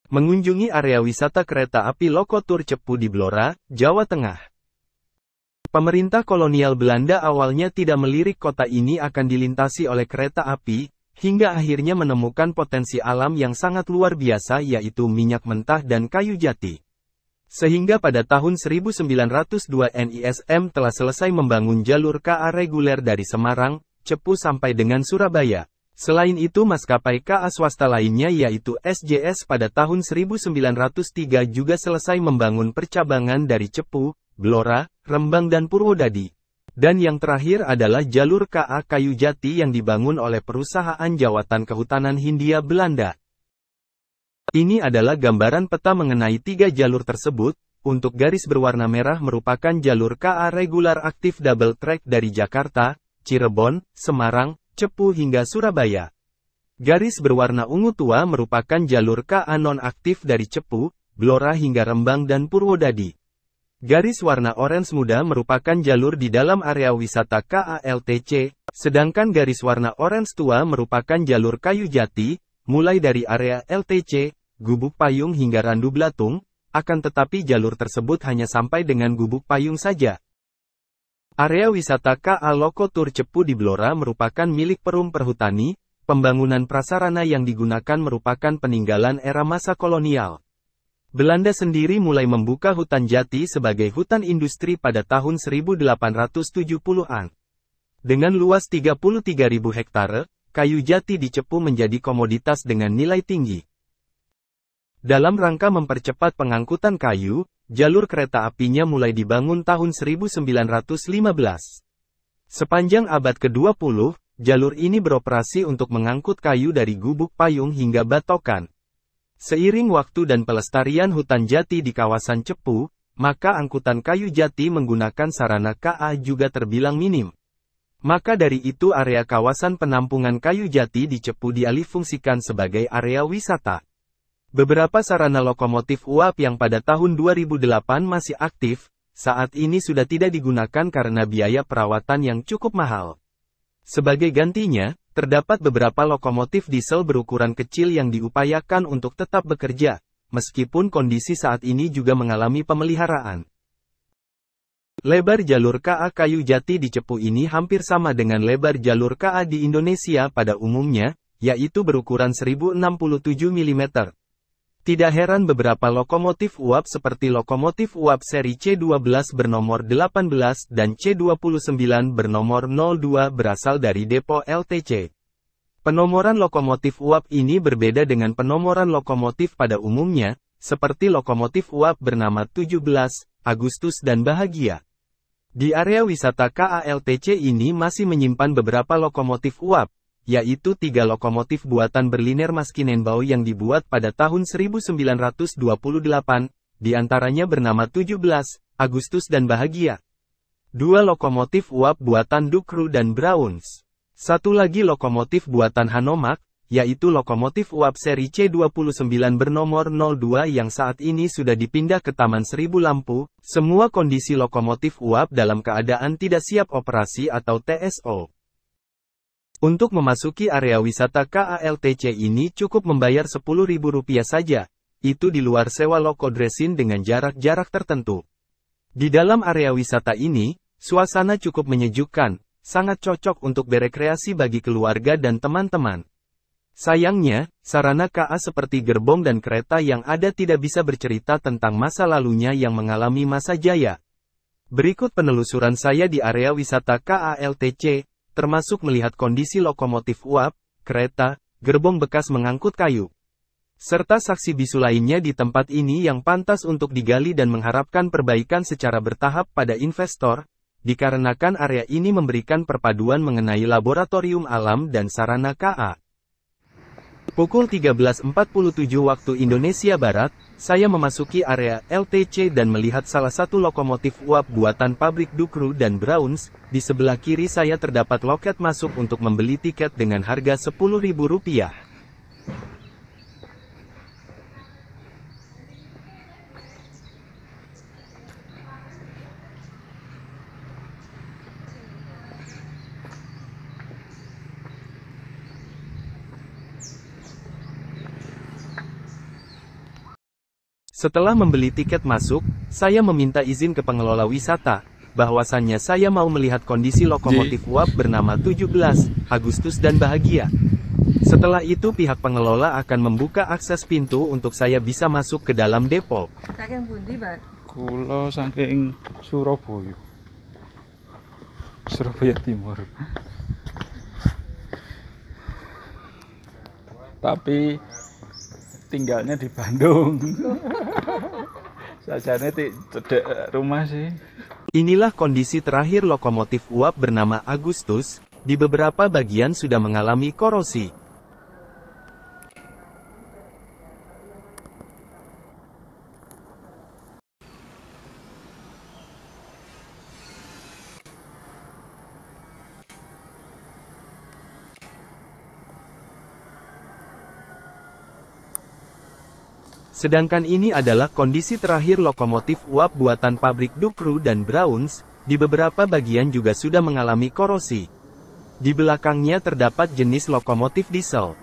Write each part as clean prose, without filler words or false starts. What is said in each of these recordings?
Mengunjungi area wisata kereta api Lokotur Cepu di Blora, Jawa Tengah. Pemerintah kolonial Belanda awalnya tidak melirik kota ini akan dilintasi oleh kereta api, hingga akhirnya menemukan potensi alam yang sangat luar biasa yaitu minyak mentah dan kayu jati. Sehingga pada tahun 1902 NISM telah selesai membangun jalur KA reguler dari Semarang, Cepu sampai dengan Surabaya. Selain itu maskapai KA swasta lainnya yaitu SJS pada tahun 1903 juga selesai membangun percabangan dari Cepu, Blora, Rembang dan Purwodadi. Dan yang terakhir adalah jalur KA Kayu Jati yang dibangun oleh perusahaan Jawatan Kehutanan Hindia Belanda. Ini adalah gambaran peta mengenai 3 jalur tersebut. Untuk garis berwarna merah merupakan jalur KA regular aktif double track dari Jakarta, Cirebon, Semarang, Cepu hingga Surabaya. Garis berwarna ungu tua merupakan jalur KA non-aktif dari Cepu, Blora hingga Rembang dan Purwodadi. Garis warna orange muda merupakan jalur di dalam area wisata KALTC, sedangkan garis warna orange tua merupakan jalur kayu jati, mulai dari area LTC, Gubuk Payung hingga Randu Blatung, akan tetapi jalur tersebut hanya sampai dengan Gubuk Payung saja. Area wisata KA Lokotur Cepu di Blora merupakan milik Perum Perhutani, pembangunan prasarana yang digunakan merupakan peninggalan era masa kolonial. Belanda sendiri mulai membuka hutan jati sebagai hutan industri pada tahun 1870-an. Dengan luas 33.000 hektare, kayu jati di Cepu menjadi komoditas dengan nilai tinggi. Dalam rangka mempercepat pengangkutan kayu, jalur kereta apinya mulai dibangun tahun 1915. Sepanjang abad ke-20, jalur ini beroperasi untuk mengangkut kayu dari Gubuk Payung hingga Batokan. Seiring waktu dan pelestarian hutan jati di kawasan Cepu, maka angkutan kayu jati menggunakan sarana KA juga terbilang minim. Maka dari itu area kawasan penampungan kayu jati di Cepu dialihfungsikan sebagai area wisata. Beberapa sarana lokomotif uap yang pada tahun 2008 masih aktif, saat ini sudah tidak digunakan karena biaya perawatan yang cukup mahal. Sebagai gantinya, terdapat beberapa lokomotif diesel berukuran kecil yang diupayakan untuk tetap bekerja, meskipun kondisi saat ini juga mengalami pemeliharaan. Lebar jalur KA Kayu Jati di Cepu ini hampir sama dengan lebar jalur KA di Indonesia pada umumnya, yaitu berukuran 1067 mm. Tidak heran beberapa lokomotif uap seperti lokomotif uap seri C12 bernomor 18 dan C29 bernomor 02 berasal dari depo LTC. Penomoran lokomotif uap ini berbeda dengan penomoran lokomotif pada umumnya, seperti lokomotif uap bernama 17, Agustus dan Bahagia. Di area wisata KALTC ini masih menyimpan beberapa lokomotif uap, yaitu 3 lokomotif buatan Berliner Maschinenbau yang dibuat pada tahun 1928, diantaranya bernama 17, Agustus dan Bahagia. 2 lokomotif uap buatan Dukru dan Browns. 1 lagi lokomotif buatan Hanomag, yaitu lokomotif uap seri C29 bernomor 02 yang saat ini sudah dipindah ke Taman Seribu Lampu. Semua kondisi lokomotif uap dalam keadaan tidak siap operasi atau TSO. Untuk memasuki area wisata KALTC ini cukup membayar Rp10.000 saja, itu di luar sewa lokodresin dengan jarak-jarak tertentu. Di dalam area wisata ini, suasana cukup menyejukkan, sangat cocok untuk berekreasi bagi keluarga dan teman-teman. Sayangnya, sarana KA seperti gerbong dan kereta yang ada tidak bisa bercerita tentang masa lalunya yang mengalami masa jaya. Berikut penelusuran saya di area wisata KALTC, termasuk melihat kondisi lokomotif uap, kereta, gerbong bekas mengangkut kayu, serta saksi bisu lainnya di tempat ini yang pantas untuk digali dan mengharapkan perbaikan secara bertahap pada investor, dikarenakan area ini memberikan perpaduan mengenai laboratorium alam dan sarana KA. Pukul 13.47 waktu Indonesia Barat, saya memasuki area LTC dan melihat salah satu lokomotif uap buatan pabrik Dukru dan Browns. Di sebelah kiri saya terdapat loket masuk untuk membeli tiket dengan harga Rp10.000. Setelah membeli tiket masuk, saya meminta izin ke pengelola wisata, bahwasannya saya mau melihat kondisi lokomotif uap bernama 17 Agustus dan Bahagia. Setelah itu pihak pengelola akan membuka akses pintu untuk saya bisa masuk ke dalam depo. Saking pundi, Pak? Kula saking Surabaya. Surabaya Timur. Tapi tinggalnya di Bandung. Sajane cedek rumah sih. Inilah kondisi terakhir lokomotif uap bernama Agustus, di beberapa bagian sudah mengalami korosi. Sedangkan ini adalah kondisi terakhir lokomotif uap buatan pabrik Dukru dan Browns, di beberapa bagian juga sudah mengalami korosi. Di belakangnya terdapat jenis lokomotif diesel.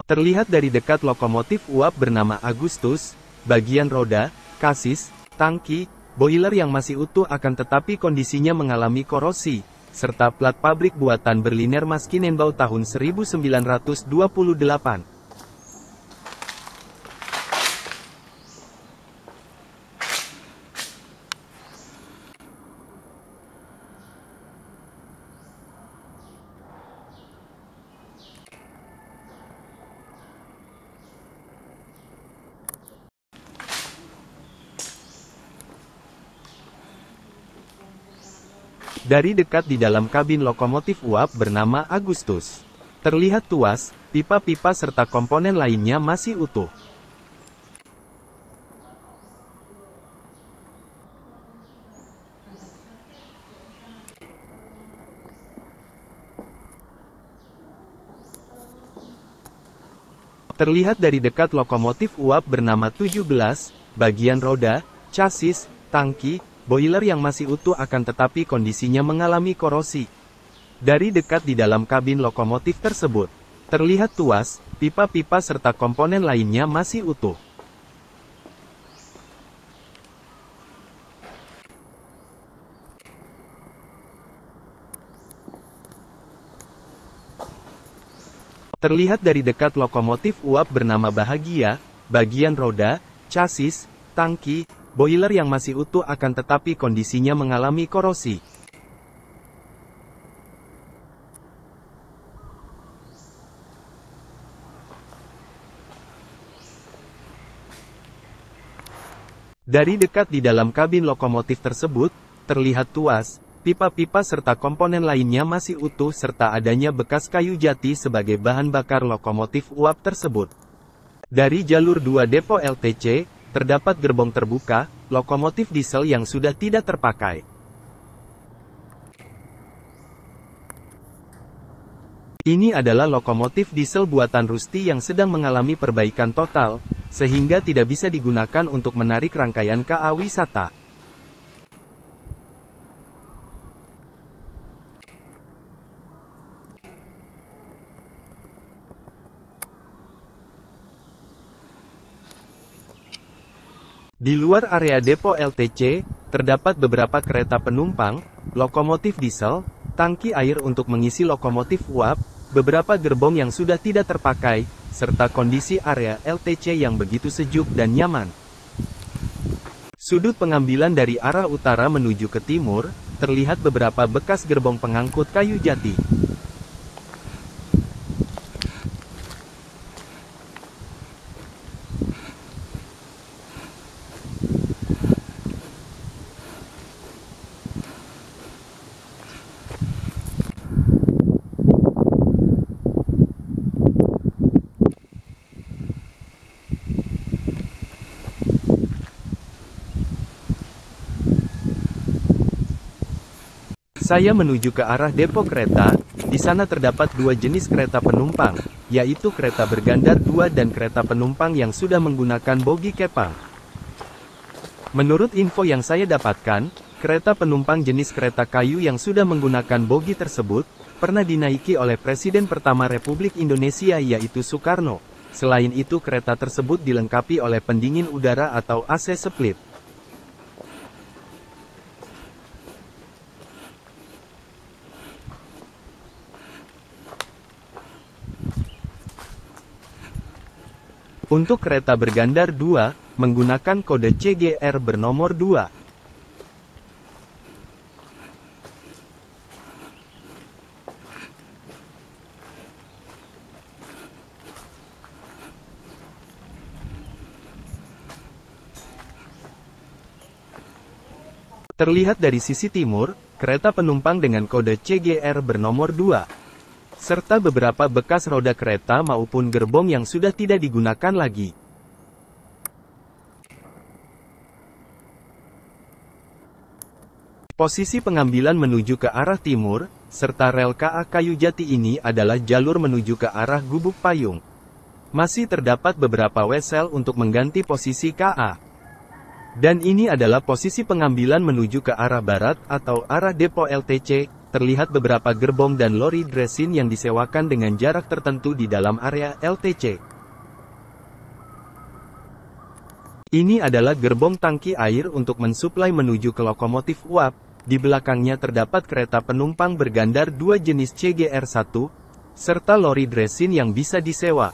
Terlihat dari dekat lokomotif uap bernama Agustus, bagian roda, kasis, tangki, boiler yang masih utuh akan tetapi kondisinya mengalami korosi, serta plat pabrik buatan Berliner Maschinenbau tahun 1928. Dari dekat di dalam kabin lokomotif uap bernama Agustus, terlihat tuas, pipa-pipa serta komponen lainnya masih utuh. Terlihat dari dekat lokomotif uap bernama 17, bagian roda, chassis, tangki, boiler yang masih utuh akan tetapi kondisinya mengalami korosi. Dari dekat di dalam kabin lokomotif tersebut, terlihat tuas, pipa-pipa serta komponen lainnya masih utuh. Terlihat dari dekat lokomotif uap bernama Bahagia, bagian roda, chassis, tangki, boiler yang masih utuh akan tetapi kondisinya mengalami korosi. Dari dekat di dalam kabin lokomotif tersebut, terlihat tuas, pipa-pipa serta komponen lainnya masih utuh serta adanya bekas kayu jati sebagai bahan bakar lokomotif uap tersebut. Dari jalur 2 depo LTC, terdapat gerbong terbuka, lokomotif diesel yang sudah tidak terpakai. Ini adalah lokomotif diesel buatan Rusty yang sedang mengalami perbaikan total, sehingga tidak bisa digunakan untuk menarik rangkaian KA wisata. Di luar area depo LTC, terdapat beberapa kereta penumpang, lokomotif diesel, tangki air untuk mengisi lokomotif uap, beberapa gerbong yang sudah tidak terpakai, serta kondisi area LTC yang begitu sejuk dan nyaman. Sudut pengambilan dari arah utara menuju ke timur, terlihat beberapa bekas gerbong pengangkut kayu jati. Saya menuju ke arah depo kereta, di sana terdapat dua jenis kereta penumpang, yaitu kereta bergandar 2 dan kereta penumpang yang sudah menggunakan bogi kepang. Menurut info yang saya dapatkan, kereta penumpang jenis kereta kayu yang sudah menggunakan bogi tersebut, pernah dinaiki oleh Presiden pertama Republik Indonesia yaitu Soekarno. Selain itu kereta tersebut dilengkapi oleh pendingin udara atau AC split. Untuk kereta bergandar 2, menggunakan kode CGR bernomor 2. Terlihat dari sisi timur, kereta penumpang dengan kode CGR bernomor 2. Serta beberapa bekas roda kereta maupun gerbong yang sudah tidak digunakan lagi. Posisi pengambilan menuju ke arah timur, serta rel KA Kayu Jati ini adalah jalur menuju ke arah Gubuk Payung. Masih terdapat beberapa wesel untuk mengganti posisi KA. Dan ini adalah posisi pengambilan menuju ke arah barat atau arah depo LTC. Terlihat beberapa gerbong dan lori dresin yang disewakan dengan jarak tertentu di dalam area LTC. Ini adalah gerbong tangki air untuk mensuplai menuju ke lokomotif uap. Di belakangnya terdapat kereta penumpang bergandar 2 jenis CGR1, serta lori dresin yang bisa disewa.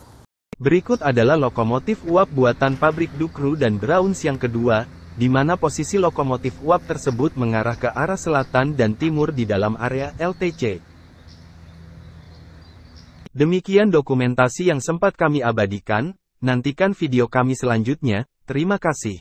Berikut adalah lokomotif uap buatan pabrik Dukru dan Browns yang kedua, di mana posisi lokomotif uap tersebut mengarah ke arah selatan dan timur di dalam area LTC. Demikian dokumentasi yang sempat kami abadikan, nantikan video kami selanjutnya, terima kasih.